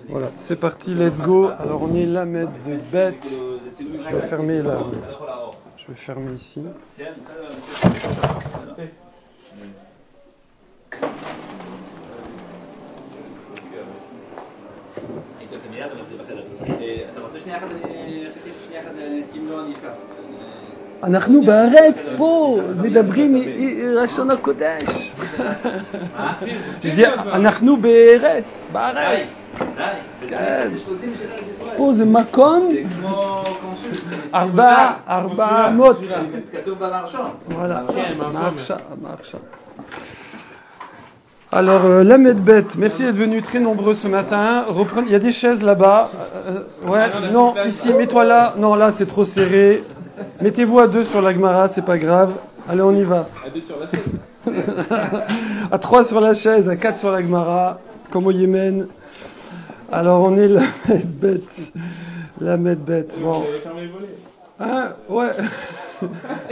Voilà, c'est parti, let's go. Alors on est Lamed bête. Je vais fermer là. Je vais fermer ici. אנחנו בארץ פה, מדברים לשון הקודש. אנחנו בארץ, בארץ. פה זה מקום 400. voilà. marcha. Alors, Lamed bête, merci d'être venus très nombreux ce matin. Il y a des chaises là-bas. Ouais, non, ici, mets-toi là. Non, là, c'est trop serré. Mettez-vous à 2 sur la Gemara, c'est pas grave. Allez, on y va. À 2 sur la chaise. À 3 sur la chaise, à 4 sur la Gemara, comme au Yémen. Alors, on est Lamed bête. Bon. Vous avez fermé le volet. Hein? Ouais.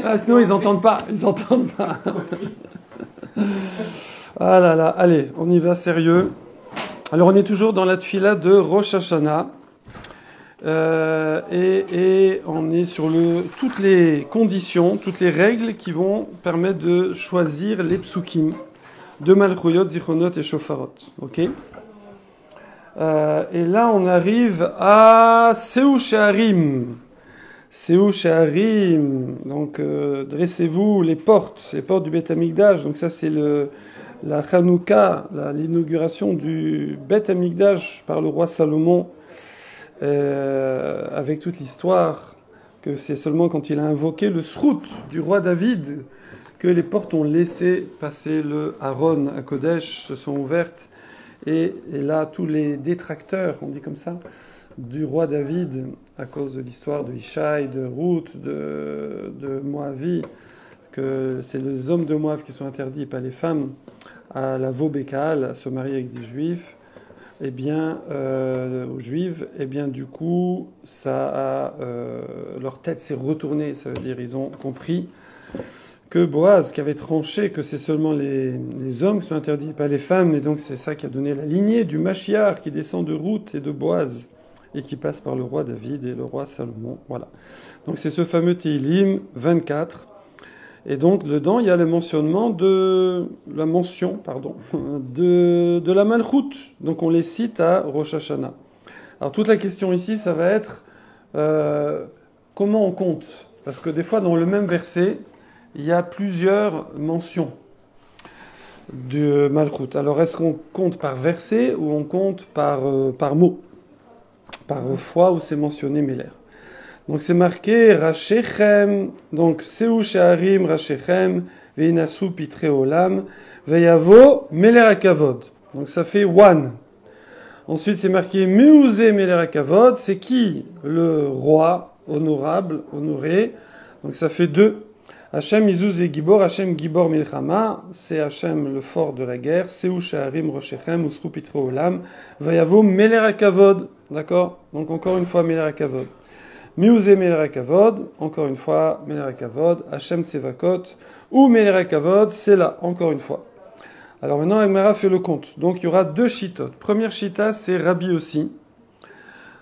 Ah, sinon, ils n'entendent pas. Ils n'entendent pas. Ah là là, allez, on y va sérieux. Alors on est toujours dans la tfila de Rosh Hashanah et on est sur toutes les conditions, toutes les règles qui vont permettre de choisir les psukim de Malchuyot, Zichronot et Shofarot. Ok. Et là on arrive à Seu Sheharim. Seu Sheharim. Donc dressez-vous les portes du Beth Amikdash. Donc ça c'est la Hanouka, l'inauguration du Beth Amikdash par le roi Salomon, avec toute l'histoire, que c'est seulement quand il a invoqué le Srout du roi David que les portes ont laissé passer le Aaron à Kodesh, se sont ouvertes, et là tous les détracteurs, on dit comme ça, du roi David, à cause de l'histoire de Ishaï, de Ruth, de Moavi, que c'est les hommes de Moab qui sont interdits, pas les femmes, à la Vobékal, à se marier avec des juifs, eh bien, aux juives, eh bien, du coup, leur tête s'est retournée, ça veut dire, ils ont compris que Boaz, qui avait tranché que c'est seulement les hommes qui sont interdits, pas les femmes, et donc c'est ça qui a donné la lignée du Mashiach qui descend de Ruth et de Boaz, et qui passe par le roi David et le roi Salomon, voilà. Donc c'est ce fameux Tehillim 24. Et donc, dedans, il y a la mention de la Malchut. Donc, on les cite à Rosh Hashanah. Alors, toute la question ici, ça va être comment on compte. Parce que des fois, dans le même verset, il y a plusieurs mentions de Malchut. Alors, est-ce qu'on compte par verset ou on compte par mot? Par fois où c'est mentionné Meler. Donc c'est marqué Rachechem, donc Seu Sheharim Rachechem, Veinasu Pitre Olam, Veyavo Meler HaKavod. Donc ça fait one. Ensuite c'est marqué Meuse Meler HaKavod, c'est qui? Le roi honorable, honoré. Donc ça fait 2. Hachem Izuz et Gibor, Hachem Gibor Milchama, c'est Hachem le fort de la guerre. Seu Sheharim Rachechem, Usru Pitre Olam, Veyavo Meler HaKavod. D'accord? Donc encore une fois Meler HaKavod. Miuze Meler HaKavod, encore une fois, Meler HaKavod, Hachem Sevakot, ou Meler HaKavod, c'est là, encore une fois. Alors maintenant, Agmara fait le compte. Donc il y aura 2 shittot. Première shita, c'est Rabbi aussi.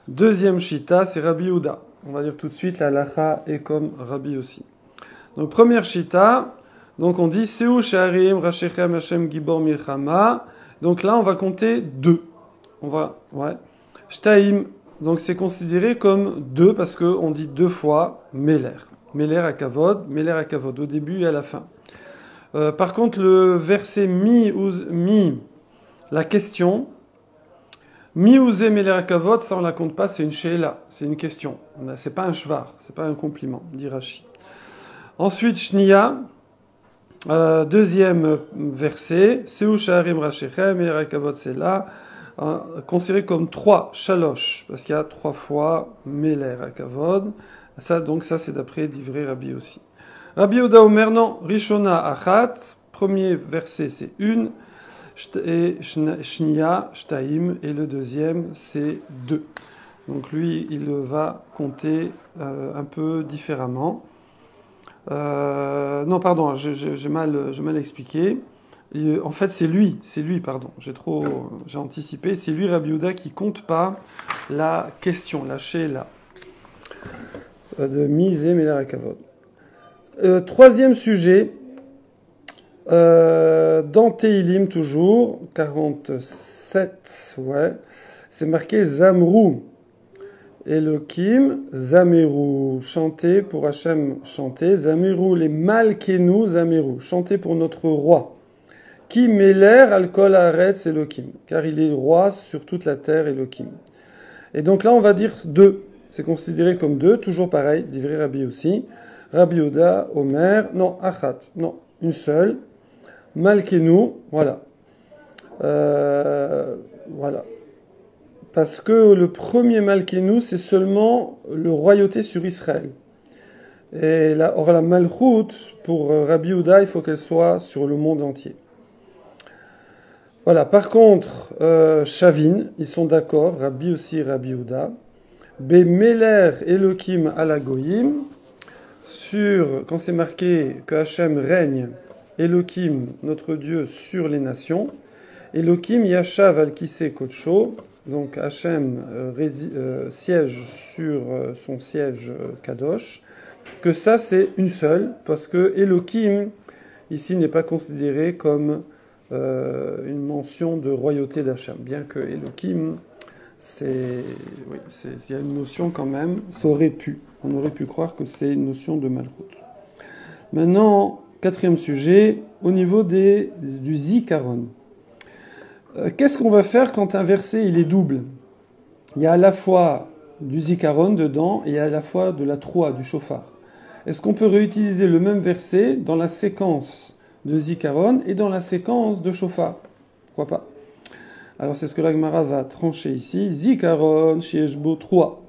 Deuxième shita, c'est Rabbi Yehuda. On va dire tout de suite, la halacha est comme Rabbi aussi. Donc première shita, donc on dit Seu Sheharim Rachechem Hachem Gibor Milchama. Donc là, on va compter 2. Shtaim. Donc c'est considéré comme 2 parce qu'on dit 2 fois Meler. Meler HaKavod, au début et à la fin. Par contre, le verset mi, la question, Miuze Meler HaKavod, ça on la compte pas, c'est une she'ela, c'est une question. C'est pas un shvar, c'est pas un compliment, dit Rashi. Ensuite, Shnia, deuxième verset, Seu Sheharim Rachechem, Meler HaKavod, c'est là. Considéré comme 3 shalosh, parce qu'il y a 3 fois Meler HaKavod. Ça, c'est d'après d'Ivré Rabbi aussi. Rabbi Yehuda Omer, non, Rishona Achat, premier verset c'est 1, et Shnia, Shtaim, et le deuxième c'est 2. Donc lui, il va compter un peu différemment. Non, pardon, j'ai mal expliqué. En fait, c'est lui, pardon. J'ai anticipé. C'est lui, Rabbi Yehuda, qui compte pas la question, la she'ela de Mizé Melarakavod. Troisième sujet, dans Teilim toujours, 47, ouais, c'est marqué Zamrou. Elohim, Zameru, chanter pour Hachem, chanter. Zameru, les Malkenu, Zameru, chanter pour notre roi. Qui Meler al kol haaretz Elohim, car il est roi sur toute la terre, Elohim. Et donc là, on va dire deux. C'est considéré comme deux, toujours pareil, d'Ivry Rabbi aussi. Rabbi Oda, Omer, non, Achat, non, une seule. Malkenu, voilà. Voilà. Parce que le premier Malkenu, c'est seulement le royauté sur Israël. Et or la Malchut, pour Rabbi Yehuda, il faut qu'elle soit sur le monde entier. Voilà, par contre, Shavin, ils sont d'accord, Rabbi aussi, Rabbi Yehuda. Bemeler Elohim ala Goyim, quand c'est marqué que Hachem règne, Elohim, notre Dieu, sur les nations, Elohim Yashav al Kiseh Kodsho, donc Hachem siège sur son siège Kadosh, que ça c'est une seule, parce que Elohim, ici, n'est pas considéré comme une mention de royauté d'Hachem, bien que Elohim, il y a une notion quand même, on aurait pu croire que c'est une notion de Malchut. Maintenant, quatrième sujet, au niveau du Zikaron. Qu'est-ce qu'on va faire quand un verset il est double? Il y a à la fois du Zikaron dedans et à la fois de la troua, du shofar. Est-ce qu'on peut réutiliser le même verset dans la séquence de Zikaron et dans la séquence de shofar? Pourquoi pas? Alors c'est ce que la Gemara va trancher ici. Zikaron, Shieshbo, troua.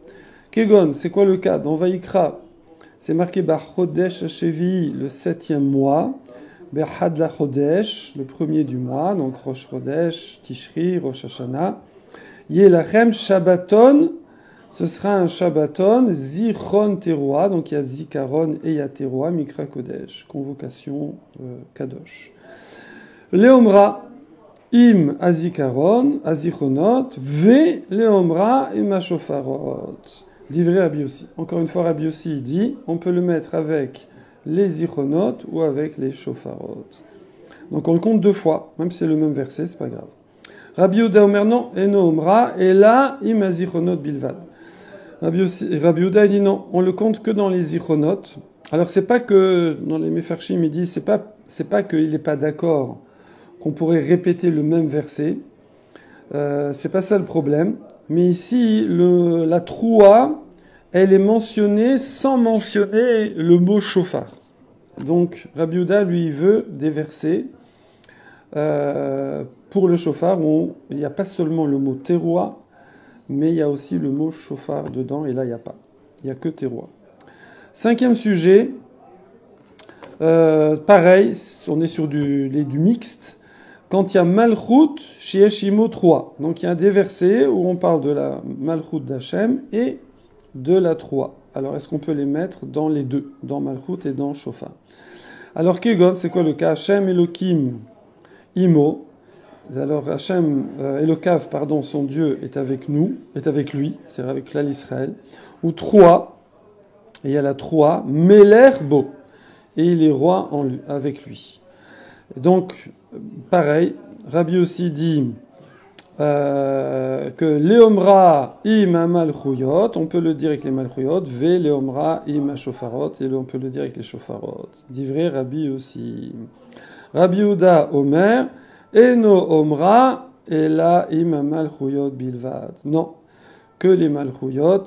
Kegon, c'est quoi le cas? Dans Vaïkra, c'est marqué Bar Chodesh Shevi, le 7e mois. Berhad la Chodesh, le premier du mois, donc Rosh Chodesh, Tishri, Rosh Hashanah. Yelachem Shabbaton, ce sera un Shabbaton, Zichron Teroa, donc il y a Zikaron et il y a Teroa, Mikra Kodesh, convocation Kadosh. Leomra, Im Azikaron, Azichronot, Ve Leomra Im Ashofarot. Divrei Rabbi Yossi. Encore une fois, Rabbi Yossi il dit, on peut le mettre avec les zichronot ou avec les shofarot. Donc on le compte deux fois, même si c'est le même verset, c'est pas grave. Rabbi Yehuda Omer non, eno omra, et là, im azichronot bilvad. Rabbi Yehuda dit non, on le compte que dans les zichronot. Alors c'est pas que, dans les mefarshim, il dit, c'est pas qu'il n'est pas d'accord qu'on pourrait répéter le même verset. C'est pas ça le problème. Mais ici, la troua, elle est mentionnée sans mentionner le mot shofar. Donc, Rabbi Yehuda, lui, il veut des versets pour le shofar où il n'y a pas seulement le mot teroua, mais il y a aussi le mot shofar dedans, et là, il n'y a pas. Il n'y a que teroua. Cinquième sujet, pareil, on est sur du mixte. Quand il y a Malchut, Shieshimo 3. Donc il y a des versets où on parle de la Malchut d'Hachem et de la 3. Alors est-ce qu'on peut les mettre dans les deux, dans Malchut et dans Shofar? Alors Kegon, c'est quoi le cas? Hachem Elohim Imo. Alors Hachem Elokav, pardon, son Dieu est avec nous, est avec lui, c'est avec l'Israël. Ou 3, et il y a la 3, Meler Bo. Et il est roi avec lui. Donc, pareil, Rabbi aussi dit que Leomra im malchuyot, on peut le dire avec les malchuyot, ve Leomra im shofarot, et on peut le dire avec les shofarot. Divrei Rabbi aussi. Rabbi Yehuda Omer, eno omra, et là im malchuyot bilvad. Non, que les malchuyot,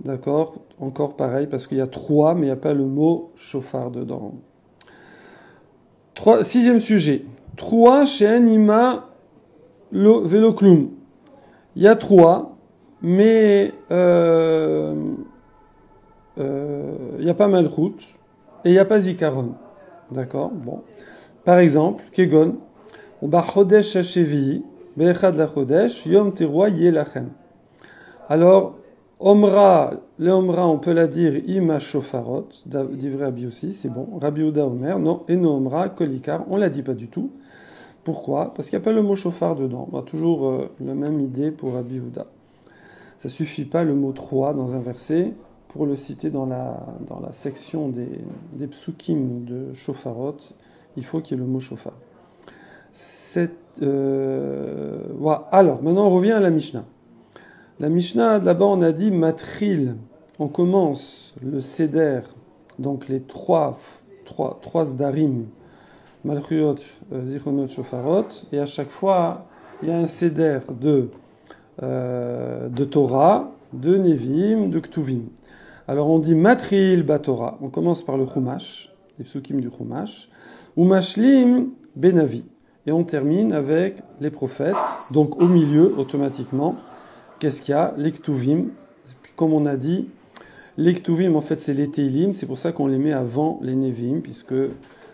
d'accord, encore pareil, parce qu'il y a 3, mais il n'y a pas le mot shofar dedans. Sixième sujet. 3 chez Anima Veloklum. Il y a 3, mais il n'y a pas Malchut et il n'y a pas Zikaron. D'accord? Bon. Par exemple, Kegon, Ba Chodesh Hashevi, Be'echad la Chodesh, Yom Teroa Yelachem. Alors, le Omra, on peut la dire Ima Shofarot, d'Ivrei Rabbi aussi, c'est bon. Rabbi Yehuda Omer, non, et no Omra, Kolikar, on la dit pas du tout. Pourquoi? Parce qu'il n'y a pas le mot chauffard dedans. Bah, toujours la même idée pour Rabbi Yehuda. Ça suffit pas le mot 3 dans un verset pour le citer dans la section des psukim de shofarot. Il faut qu'il y ait le mot chauffard. Voilà. Alors, maintenant on revient à la Mishnah. La Mishnah, là-bas on a dit matril. On commence le seder, donc les trois zdarim, malchuyot, zichronot, shofarot, et à chaque fois il y a un seder de Torah, de Nevim, de Ktuvim. Alors on dit matril batorah, on commence par le Chumash, les psukim du Chumash, ou mashlim benavi, et on termine avec les prophètes, donc au milieu, automatiquement, qu'est-ce qu'il y a? Les Ktuvim, comme on a dit, les Ktuvim en fait c'est les Teilim, c'est pour ça qu'on les met avant les Nevim, puisque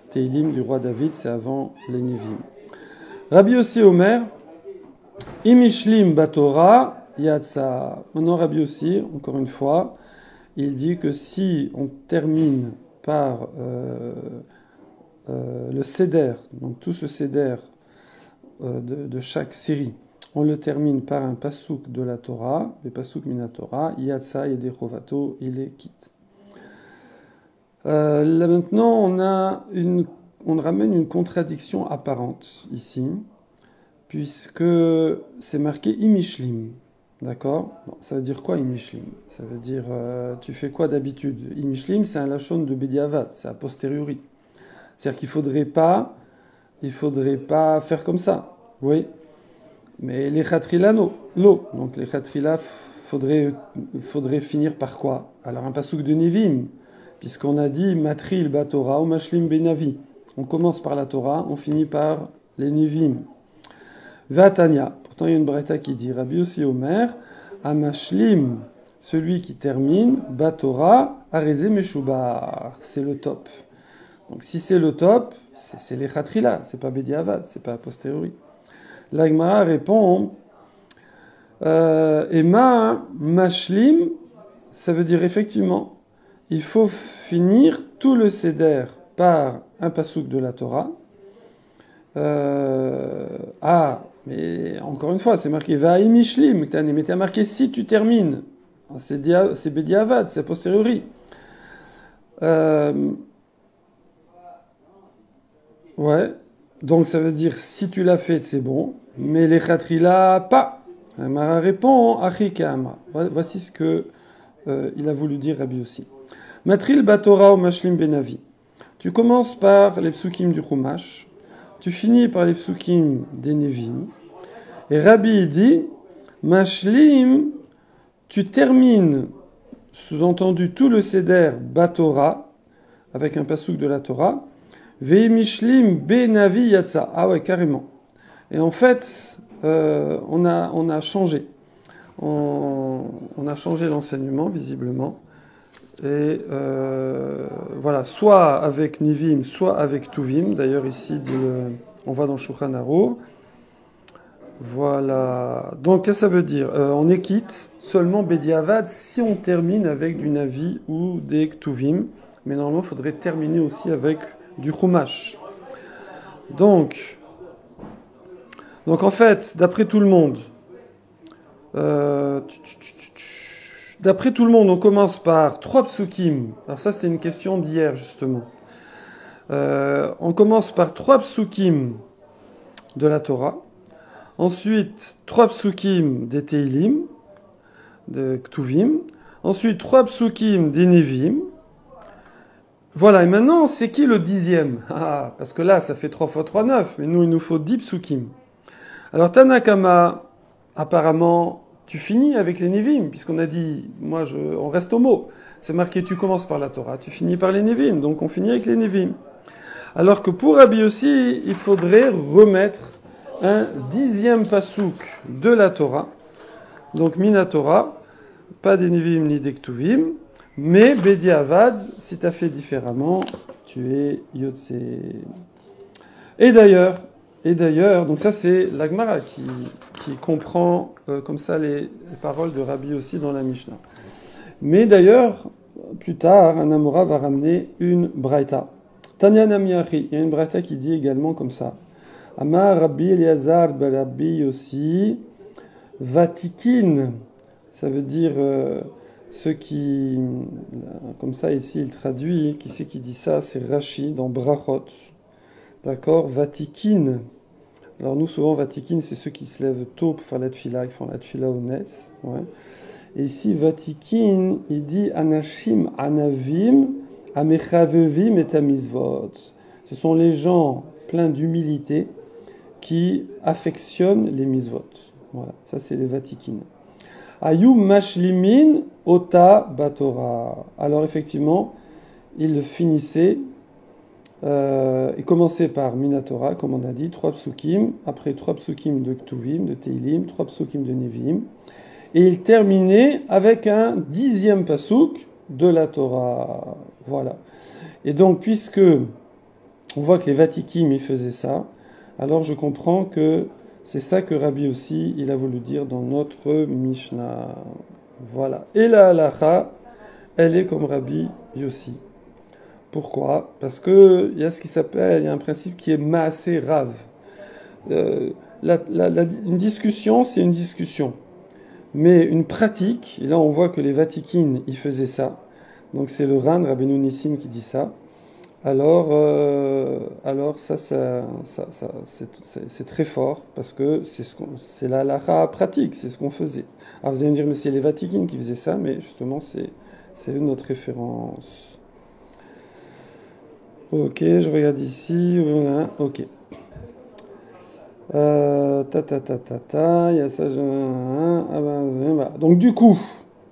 Teilim du roi David c'est avant les Nevim. Rabbi Yossi Omer, Imishlim Batora Yatsa. Maintenant, Rabbi Yossi, encore une fois, il dit que si on termine par le Seder, donc tout ce Seder de chaque série, on le termine par un pasouk de la Torah, le pasouk minatora, Yatsa Yede Chovato, il est quitte. Là maintenant, on ramène une contradiction apparente ici, puisque c'est marqué imishlim, d'accord? Bon, ça veut dire quoi imishlim? Ça veut dire tu fais quoi d'habitude? Imishlim, c'est un lachon de bediavad, c'est a posteriori. C'est-à-dire qu'il faudrait pas faire comme ça, oui. Mais les chatrila, l'eau. Donc les chatrila, faudrait finir par quoi? Alors un pasouk de Nevim, puisqu'on a dit matril batora ou mashlim benavi. On commence par la Torah, on finit par les Nevim. Vatanya, pourtant il y a une braïta qui dit Rabbi Yossi Omer, Amashlim, celui qui termine, Batora, Areze Meshubar, c'est le top. Donc si c'est le top, c'est les Khatrila, c'est pas Bediavad, c'est pas a posteriori. L'Agmara répond, Ema Mashlim, ça veut dire effectivement, il faut finir tout le Seder par un pasouk de la Torah. Mais encore une fois, c'est marqué Va'imishlim, mais t'as marqué si tu termines. C'est Bediavad, c'est a posteriori. Ouais. Donc ça veut dire si tu l'as fait, c'est bon. Mais les khatrila, pas. Mara répond Achikama. Voici ce que il a voulu dire Rabbi aussi. Matril Batora ou Mashlim Benavi. Tu commences par les psukim du Chumash. Tu finis par les psukim des Nevim. Et Rabbi dit, Mashlim, tu termines, sous-entendu, tout le Seder Batora, avec un pasuk de la Torah, Ve'imishlim Benavi Yatsa. Ah ouais, carrément. Et en fait, on a changé. On a changé l'enseignement, visiblement. Et voilà, soit avec Nivim, soit avec Tuvim. D'ailleurs, ici, on va dans Shulchan Aruch. Voilà. Donc, qu'est-ce que ça veut dire? On est quitte seulement Bediavad si on termine avec du Navi ou des Ktuvim. Mais normalement, il faudrait terminer aussi avec du Chumash. Donc en fait, d'après tout le monde, on commence par 3 psukim. Alors ça, c'était une question d'hier, justement. On commence par 3 psukim de la Torah. Ensuite, 3 psukim des Teilim, de Ktuvim. Ensuite, 3 psukim des Nevim. Voilà, et maintenant, c'est qui le 10e? Parce que là, ça fait 3 fois 3, 9. Mais nous, il nous faut 10 psukim. Alors, Tanakama, apparemment, tu finis avec les Nevim, puisqu'on a dit, on reste au mot. C'est marqué, tu commences par la Torah, tu finis par les Nevim. Donc, on finit avec les Nevim. Alors que pour Rabbi aussi, il faudrait remettre un 10e pasouk de la Torah. Donc, Minatora, pas des Nevim ni des Ktuvim. Mais Bediavad, si tu as fait différemment, tu es Yotse. Et d'ailleurs, donc ça c'est l'Agmara qui comprend comme ça les paroles de Rabbi aussi dans la Mishnah. Mais d'ailleurs, plus tard, un Amora va ramener une Braïta. Tanya Namiachi, il y a une Braïta qui dit également comme ça. Amar Rabbi Eliezer ben Rabbi Yossi, Vatikin, ça veut dire ceux qui, comme ça ici il traduit, qui c'est qui dit ça? C'est Rashi dans Brachot, d'accord? Vatikin. Alors nous souvent Vatikin c'est ceux qui se lèvent tôt pour faire la tfila, qui font la tfila au Netz, ouais. Et ici Vatikin, il dit Anashim Anavim Amechavevim et Amizvot. Ce sont les gens pleins d'humilité qui affectionnent les misvot. Voilà, ça c'est les Vatikin. Ayum mashlimin ota batora. Alors effectivement, il finissait, il commençait par Minatora, comme on a dit, 3 psukim, après 3 psukim de Ktuvim, de Teilim, 3 psukim de Nevi'im, et il terminait avec un 10e pasuk de la Torah. Voilà. Et donc, puisque on voit que les Vatikim, ils faisaient ça, alors je comprends que c'est ça que Rabbi aussi, il a voulu dire dans notre Mishnah. Voilà. Et la halacha, elle est comme Rabbi Yossi. Pourquoi? Parce que il y a ce qui s'appelle, il y a un principe qui est maasé rav. Une discussion, c'est une discussion. Mais une pratique, et là on voit que les Vatikines, ils faisaient ça. Donc c'est le Ran, Rabbeinu Nissim, qui dit ça. Alors ça c'est très fort parce que c'est la halakha pratique, c'est ce qu'on faisait. Alors vous allez me dire mais c'est les Vatikines qui faisaient ça, mais justement c'est notre référence. Ok, je regarde ici, voilà, ok. Il y a ça. Voilà. Donc du coup,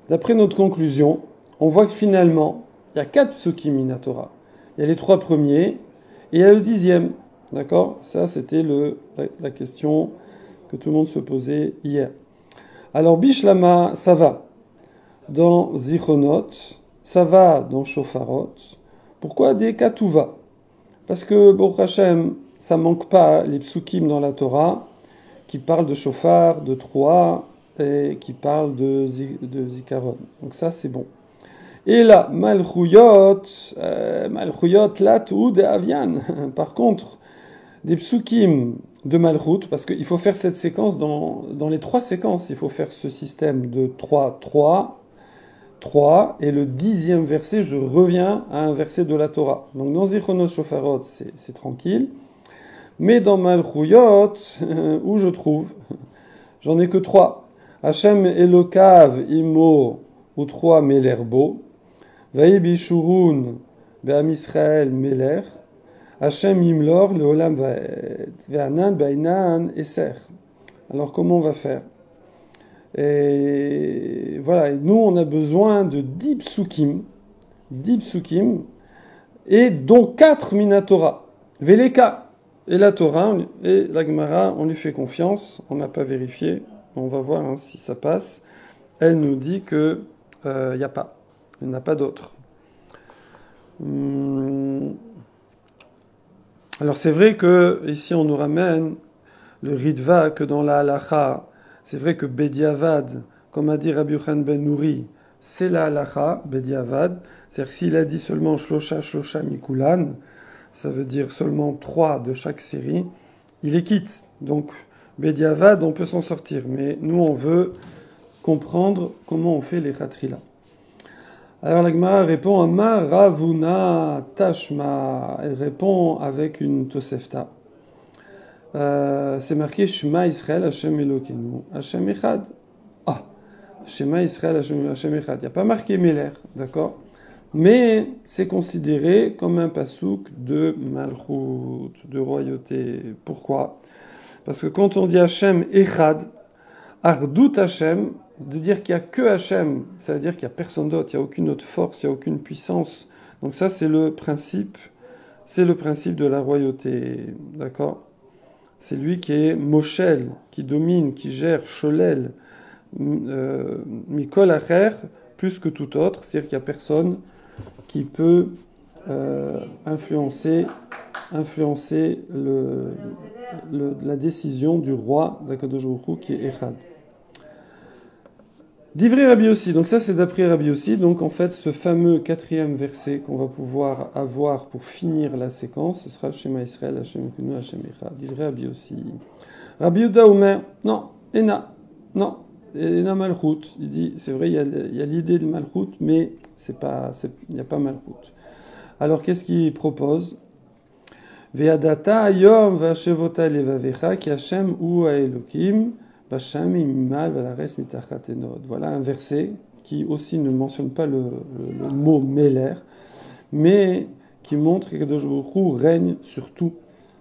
d'après notre conclusion, on voit que finalement il y a 4 psukim minatora. Il y a les 3 premiers et il y a le 10e. D'accord? Ça, c'était la question que tout le monde se posait hier. Alors, Bishlama, ça va dans Zichronot, ça va dans Shofarot. Pourquoi des Katuva? Parce que, Baruch Hashem, ça manque pas les psukim dans la Torah qui parlent de Shofar, de Troa et qui parlent de Zikaron. Donc ça, c'est bon. Et là, Malchuyot, Latou de Avian. Par contre, des psukim de Malchut, parce qu'il faut faire cette séquence dans les 3 séquences, il faut faire ce système de 3, 3, 3, et le 10e verset, je reviens à un verset de la Torah. Donc dans Zichronos Shofarot, c'est tranquille. Mais dans Malchuyot, où je trouve, j'en ai que 3. Hashem Elokav Imo, ou 3 Melerbo. Vaïbi Shurun, Be'am Israël Meler, Hashem Yimlor, Leolam Vaed, Ve'anan, Bainan, Eser. Alors comment on va faire? Et voilà, et nous on a besoin de 10 psukim, et dont 4 Minatora. Veleka, et la Torah, et la Gemara, on lui fait confiance, on n'a pas vérifié, on va voir si ça passe. Elle nous dit que n'y a pas. Il n'y en a pas d'autres. Alors c'est vrai que ici on nous ramène le Ritva que dans la halacha, c'est vrai que Bediavad, comme a dit Rabbi Yochanan ben Nouri, c'est la halacha, Bediavad. C'est-à-dire que s'il a dit seulement Shlosha Mikulan, ça veut dire seulement 3 de chaque série, il est quitte. Donc Bediavad, on peut s'en sortir. Mais nous on veut comprendre comment on fait les Khatrila. Alors la Gemara répond à Ma Ravuna Tashma. Elle répond avec une Tosefta. C'est marqué Shema Israël Hashem Elokeinu Hashem Echad. Ah, Shema Israël Hashem Echad. Il n'y a pas marqué Meler, d'accord? Mais c'est considéré comme un pasouk de Malchut, de royauté. Pourquoi? Parce que quand on dit Hashem Echad, Ardut Hashem, de dire qu'il n'y a que Hashem, ça veut dire qu'il n'y a personne d'autre, il n'y a aucune autre force, il n'y a aucune puissance. Donc ça, c'est le principe de la royauté, d'accord? C'est lui qui est Moshel, qui domine, qui gère, Sholel, Mikol Acher, plus que tout autre, c'est-à-dire qu'il n'y a personne qui peut influencer la décision du roi d'Akadosh Baruch Hu, qui est Echad. Divrei Rabbi aussi, donc ça c'est d'après Rabbi aussi, donc en fait ce fameux quatrième verset qu'on va pouvoir avoir pour finir la séquence, ce sera Shema Israël, Hashem Kunu, Hashem Echad. Divrei Rabbi aussi. Rabbi Yehuda Omer, non, Ena, non, Ena Malchut. Il dit, c'est vrai, il y a l'idée de Malchut, mais il n'y a pas Malchut. Alors qu'est-ce qu'il propose? Ve'adata ayom v'ashevota levavecha ki Hashem hu ha'elokim b'shem imimal v'lares mitachat enod. Voilà un verset qui aussi ne mentionne pas le mot Meler, mais qui montre que Kadosh Baruch Hu règne sur tout,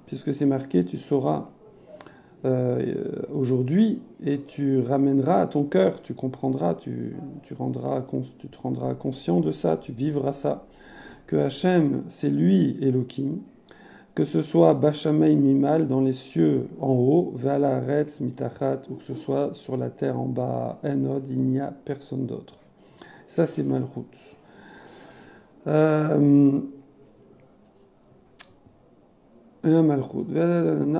puisque c'est marqué, tu sauras aujourd'hui et tu ramèneras à ton cœur, tu comprendras, tu te rendras conscient de ça, tu vivras ça, que Hachem, c'est lui Elohim, que ce soit Bashamay Mimal dans les cieux en haut, Vala Retz Mitachat, ou que ce soit sur la terre en bas, Enod, il n'y a personne d'autre. Ça c'est Malchut. Malchut.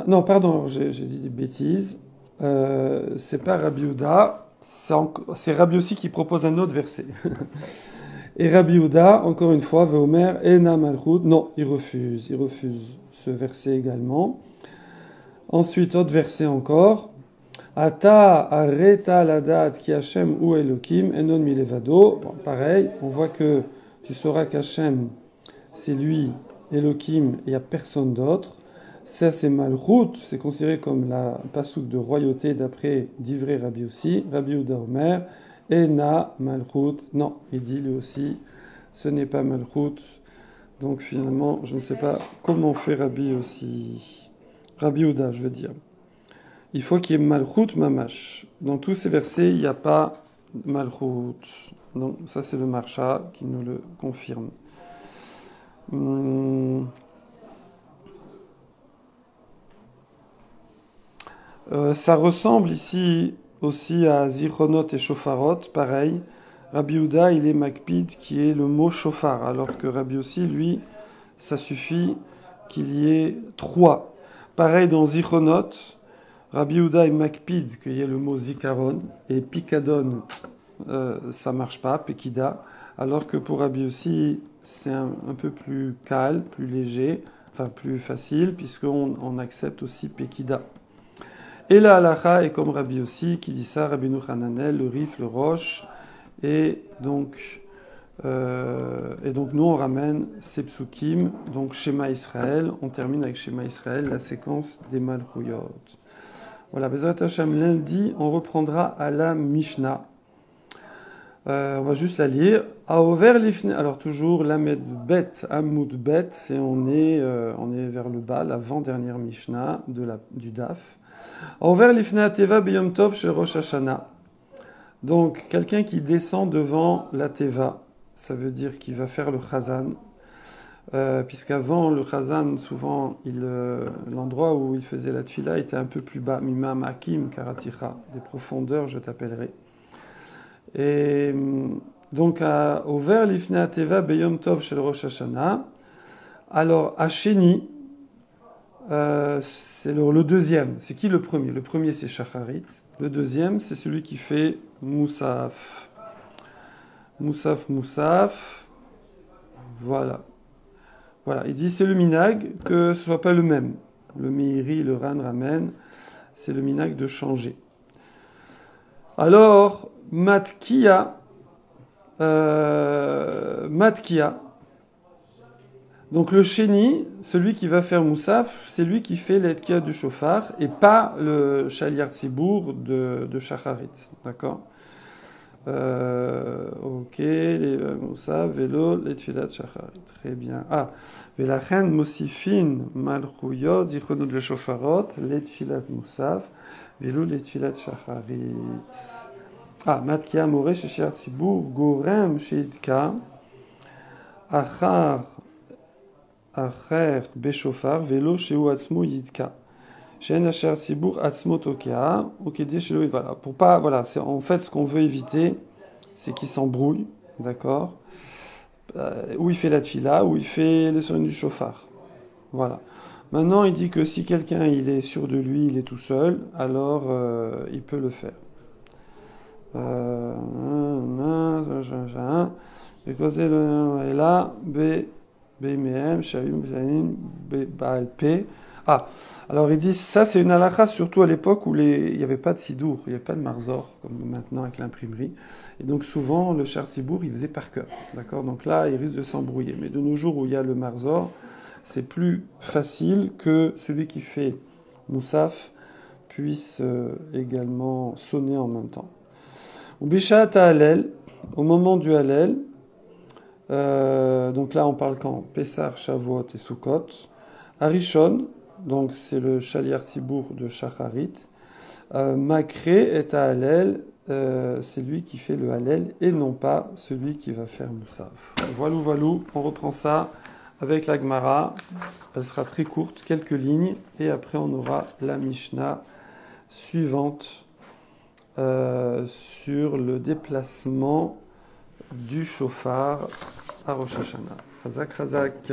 Non, pardon, j'ai dit des bêtises. C'est pas Rabbi Yehuda, c'est Rabbi aussi qui propose un autre verset. Et Rabbi Yehuda, encore une fois, Veomer, Ena Malchut, non, il refuse ce verset également. Ensuite, autre verset encore. Ata areta ladat ki Hashem ou Elohim enon milevado. Bon, pareil, on voit que tu sauras qu'Hashem, c'est lui, Elohim, il n'y a personne d'autre. Ça, c'est Malchut, c'est considéré comme la pasouk de royauté d'après Divrei Rabbi aussi, Rabbi Yehuda Omer, Ena Malchut. Non, il dit lui aussi, ce n'est pas Malchut. Donc finalement, je ne sais pas comment fait Rabbi aussi. Rabbi Yehuda, je veux dire. Il faut qu'il y ait Malchut Mamash. Dans tous ces versets, il n'y a pas Malchut. Donc ça, c'est le Marsha qui nous le confirme. Ça ressemble ici aussi à Zichronot et Shofarot, pareil. Rabbi Yehuda, il est Makpid, qui est le mot Shofar, alors que Rabbi aussi, lui, ça suffit qu'il y ait 3. Pareil dans Zichronot, Rabbi Yehuda est Makpid, qu'il y ait le mot Zikaron, et Pikadon, ça marche pas, Pekida, alors que pour Rabbi aussi, c'est un peu plus calme, plus léger, enfin plus facile, puisqu'on accepte aussi Pekida. Et la halacha est comme Rabbi aussi, qui dit ça, Rabbi Hananel, le Rif, le Roche, et donc nous on ramène ces psukim, donc Shema Israël, on termine avec Shema Israël, la séquence des Malchuyot. Voilà, Bezrat Hashem, lundi, on reprendra à la Mishnah. On va juste la lire. Aover lifne, alors toujours Lamed Bet, Amoud Bet, et on est vers le bas, l'avant-dernière Mishnah du Daf. Aover lifne Ateva Beyom Tov chez Rosh Hashanah. Donc, quelqu'un qui descend devant la Teva, ça veut dire qu'il va faire le Chazan, puisqu'avant le Chazan, souvent, l'endroit où il faisait la Tfila était un peu plus bas, Mimam Hakim Karaticha, des profondeurs, je t'appellerai. Et donc, au vers l'Ifnei Ateva Beyom Tov chez le Rosh Hashanah, alors, Hacheni, c'est le deuxième. C'est qui le premier? Le premier, c'est Shacharit. Le deuxième, c'est celui qui fait Moussaf. Moussaf. Voilà. Voilà. Il dit c'est le minag, que ce soit pas le même. Le Meiri, le Ran ramène, c'est le minag de changer. Alors, Matkia. Donc le Sheni, celui qui va faire Moussaf, c'est lui qui fait l'Etkia du Shofar et pas le Shaliar Tzibour de Shacharit. D'accord? Ok, les Moussaf, vélo, l'Etfilat Shacharit. Très bien. Ah, Velachen Mosifin Malchuyot, Zichronot le Shofarot, l'Etfilat Moussaf, vélo, l'Etfilat Shacharit. Ah, Matkia Moré, Shaliar Tzibour, Gorem, Sheidka, Achar. Acher Beshofar, Velo Sheu Atzmo Yidka. Shen Asher Tzibour Atzmo Tokea, Okede Shelo. Voilà. Pour pas, voilà, c'est en fait ce qu'on veut éviter, c'est qu'il s'embrouille, d'accord? Où il fait la tfila, où il fait le son du shofar. Voilà. Maintenant, il dit que si quelqu'un il est sûr de lui, il est tout seul, alors il peut le faire. Et là, BMM, Shayum, Baal P. Ah, alors ils disent, ça c'est une halakha surtout à l'époque où il n'y avait pas de sidour, il n'y avait pas de marzor, comme maintenant avec l'imprimerie. Et donc souvent, le char sibour, il faisait par cœur. D'accord. Donc là, il risque de s'embrouiller. Mais de nos jours où il y a le marzor, c'est plus facile que celui qui fait moussaf puisse également sonner en même temps. Ou Bishat Hallel, au moment du Hallel, donc là on parle quand Pessar, Shavuot et Sukkot. Arishon, donc c'est le Shaliar Tzibour de Shacharit. Makré est à Hallel, c'est lui qui fait le Hallel et non pas celui qui va faire Moussaf. Voilou, voilou, on reprend ça avec la Gemara. Elle sera très courte, quelques lignes, et après on aura la Mishnah suivante sur le déplacement du chauffard à Rosh Hashanah. Razak, razak.